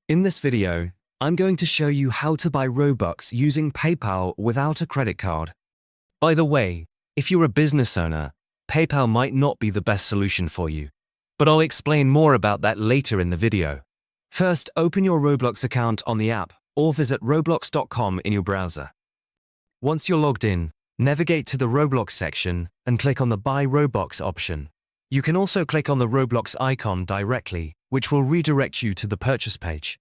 In this video, I'm going to show you how to buy Robux using PayPal without a credit card. By the way, if you're a business owner, PayPal might not be the best solution for you, but I'll explain more about that later in the video. First, open your Roblox account on the app or visit roblox.com in your browser. Once you're logged in, navigate to the Roblox section and click on the Buy Robux option. You can also click on the Roblox icon directly, which will redirect you to the purchase page.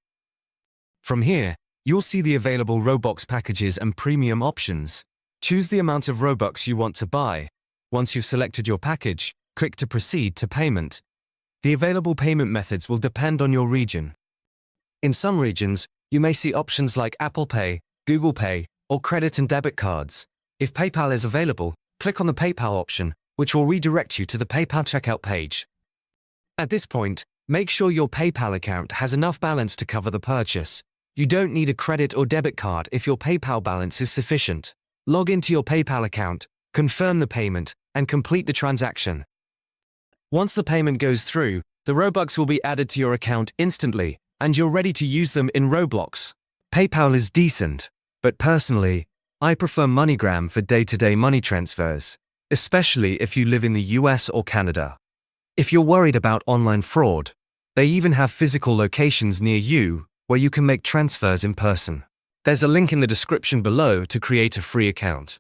From here, you'll see the available Robux packages and premium options. Choose the amount of Robux you want to buy. Once you've selected your package, click to proceed to payment. The available payment methods will depend on your region. In some regions, you may see options like Apple Pay, Google Pay, or credit and debit cards. If PayPal is available, click on the PayPal option, which will redirect you to the PayPal checkout page. At this point, make sure your PayPal account has enough balance to cover the purchase. You don't need a credit or debit card if your PayPal balance is sufficient. Log into your PayPal account, confirm the payment, and complete the transaction. Once the payment goes through, the Robux will be added to your account instantly, and you're ready to use them in Roblox. PayPal is decent, but personally, I prefer MoneyGram for day-to-day money transfers, especially if you live in the US or Canada. If you're worried about online fraud, they even have physical locations near you where you can make transfers in person. There's a link in the description below to create a free account.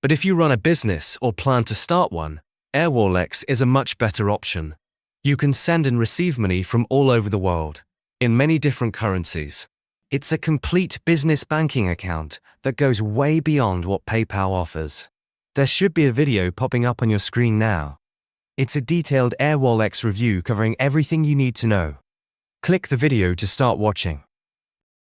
But if you run a business or plan to start one, roblox is a much better option. You can send and receive money from all over the world, in many different currencies. It's a complete business banking account that goes way beyond what PayPal offers. There should be a video popping up on your screen now. It's a detailed roblox review covering everything you need to know. Click the video to start watching.